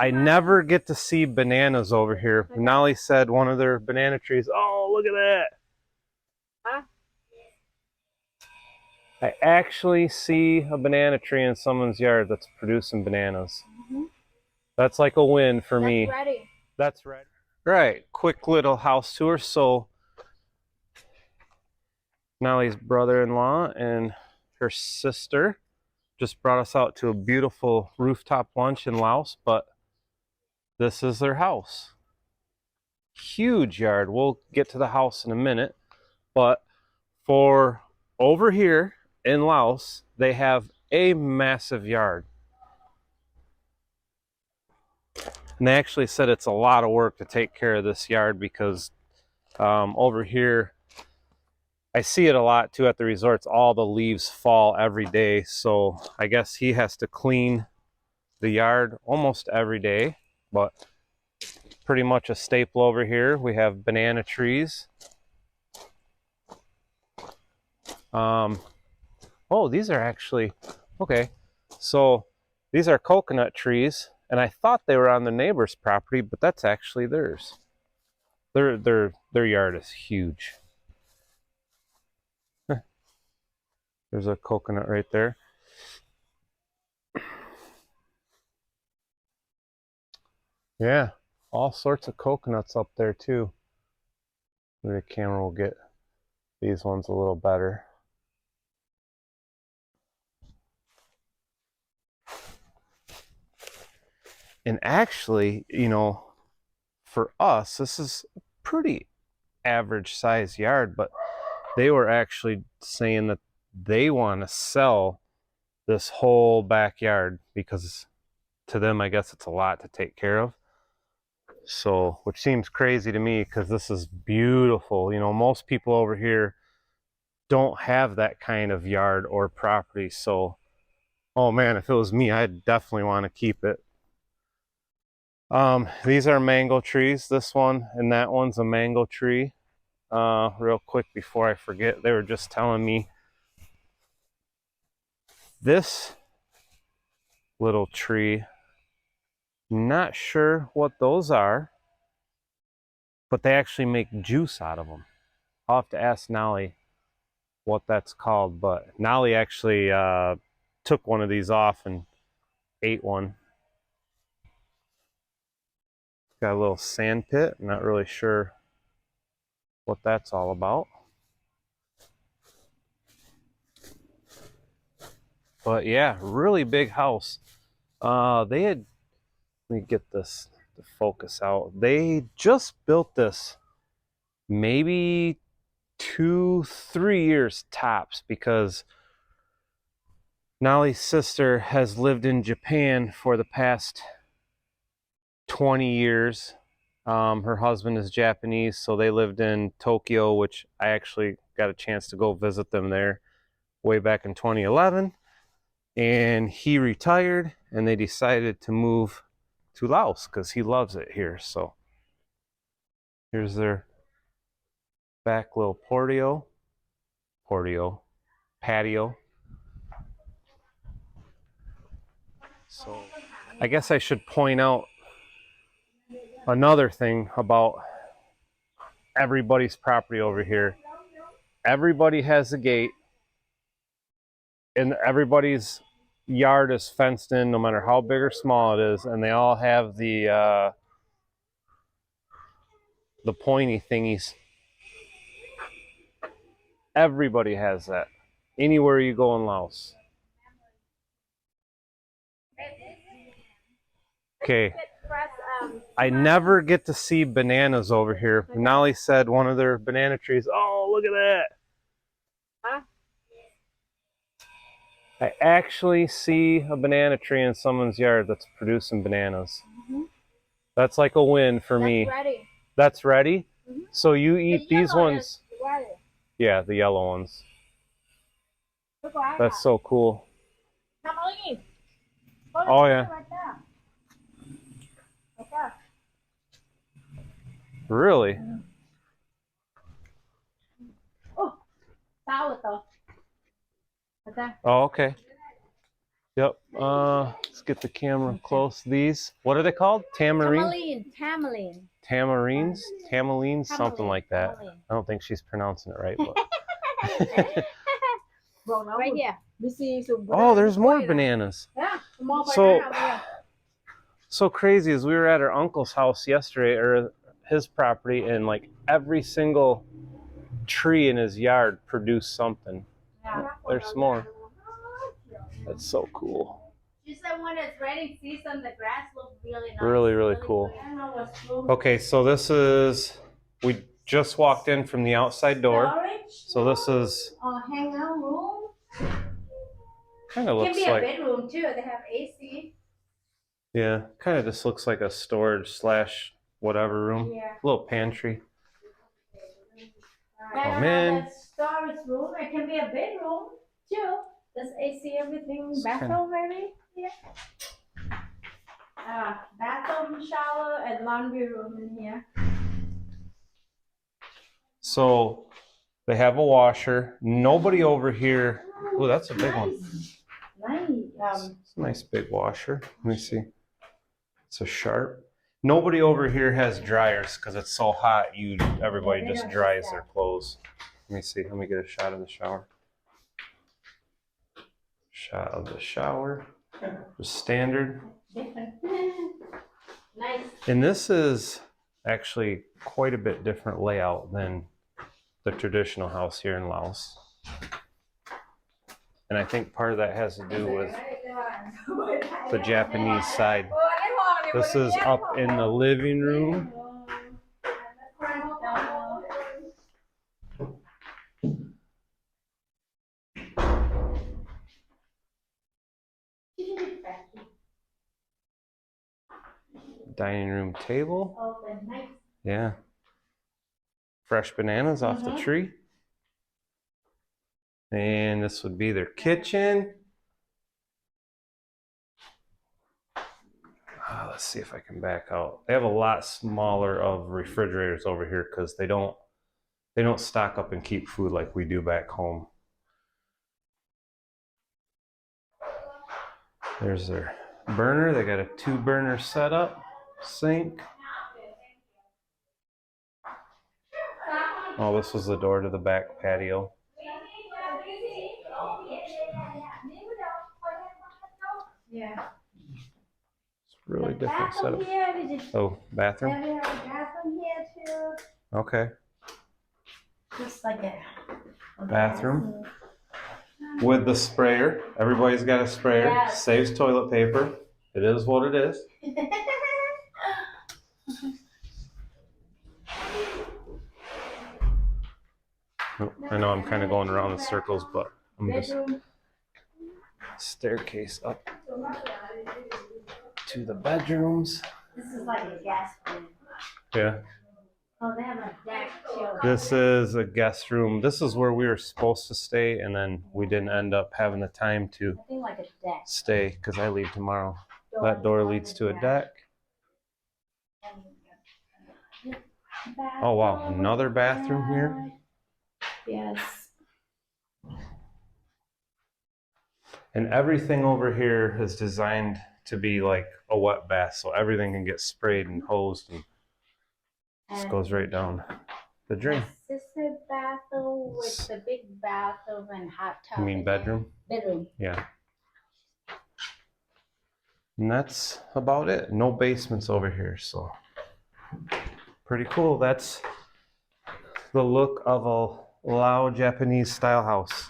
I never get to see bananas over here. Naly said one of their banana trees. Oh, look at that. Huh? I actually see a banana tree in someone's yard that's producing bananas. That's like a win for me. That's ready. That's ready. Right. Quick little house tour. So Naly's brother-in-law and her sister just brought us out to a beautiful rooftop lunch in Laos, but this is their house. Huge yard. We'll get to the house in a minute, but for over here in Laos, they have a massive yard. And they actually said it's a lot of work to take care of this yard because over here, I see it a lot too at the resorts. All the leaves fall every day. So I guess he has to clean the yard almost every day, but pretty much a staple over here. We have banana trees. Oh, these are actually, okay. So these are coconut trees, and I thought they were on the neighbor's property, but that's actually theirs. Their yard is huge. There's a coconut right there. Yeah, all sorts of coconuts up there too. Maybe the camera will get these ones a little better. And actually, you know, for us, this is a pretty average size yard, but they were actually saying that they want to sell this whole backyard because to them, I guess it's a lot to take care of. So, which seems crazy to me because this is beautiful. You know, most people over here don't have that kind of yard or property. So, oh man, if it was me, I'd definitely want to keep it. These are mango trees. This one and that one's a mango tree. Real quick before I forget, they were just telling me this little tree, not sure what those are, but they actually make juice out of them. I'll have to ask Naly what that's called, but Naly actually took one of these off and ate one. Got a little sand pit. I'm not really sure what that's all about. But yeah, really big house. They had, let me get this to focus out. They just built this maybe 2-3 years tops because Naly's sister has lived in Japan for the past 20 years. Her husband is Japanese, so they lived in Tokyo, which I actually got a chance to go visit them there way back in 2011. And he retired, and they decided to move to Laos because he loves it here. So here's their back little patio. So I guess I should point out another thing about everybody's property over here. Everybody has a gate, and everybody's yard is fenced in, no matter how big or small it is, and they all have the pointy thingies. Everybody has that. Anywhere you go in Laos. Okay. I never get to see bananas over here. Naly said one of their banana trees. Oh, look at that. Huh? I actually see a banana tree in someone's yard that's producing bananas. That's like a win for me. That's ready. That's ready? So you eat these ones? Ready. Yeah, the yellow ones. That's so cool. Oh, yeah. Really? Oh, okay. Yep. Let's get the camera close. These, what are they called? Tamarine? Tamarines? Tamalines? Something like that. I don't think she's pronouncing it right, but. Right here. Oh, there's more bananas. So crazy is we were at our uncle's house yesterday, or his property, and like every single tree in his yard produced something. There's more. That's so cool. She said when it's ready season, the grass looks really nice. Really cool. Okay, so this is, we just walked in from the outside door. So this is hangout room. kind of looks Can be like a bedroom too. They have AC. yeah, kind of just looks like a storage slash whatever room. Yeah. Little pantry. Come in. Storage room. It can be a bedroom too. There's AC, everything. Bathroom maybe. Yeah. Bathroom, shower, and laundry room in here. So they have a washer. Nobody over here. Oh, that's a big one. Nice. It's a nice big washer. Let me see. It's a Sharp. Nobody over here has dryers because it's so hot. Everybody just dries their clothes. Let me see. Let me get a shot of the shower. Shot of the shower. Just standard. Nice. And this is actually quite a bit different layout than the traditional house here in Laos. And I think part of that has to do with the Japanese side. This is up in the living room. Dining room table. Yeah. Fresh bananas off the tree. And this would be their kitchen. Let's see if I can back out. They have a lot smaller of refrigerators over here because they don't stock up and keep food like we do back home. There's their burner. They got a 2-burner setup. Sink. Oh, this was the door to the back patio. Yeah. It's really different setup. Oh, bathroom? Yeah, we have a bathroom here too. Okay. Just like a Bathroom. With the sprayer. Everybody's got a sprayer. Yes. Saves toilet paper. It is what it is. I know I'm kind of going around in circles, but I'm just staircase up to the bedrooms. This is like a guest room. Yeah. Oh, they have a deck too. This is a guest room. This is where we were supposed to stay, and then we didn't end up having the time to I think like a deck. stay because I leave tomorrow. That door leads to a deck. Oh wow, another bathroom here. Yes. And everything over here is designed to be like a wet bath, so everything can get sprayed and hosed and just goes right down the drain. Sister bathroom with the big bathroom and hot tub. You mean bedroom? Bedroom. Yeah. And that's about it. No basements over here, so pretty cool. That's the look of a Lao Japanese style house.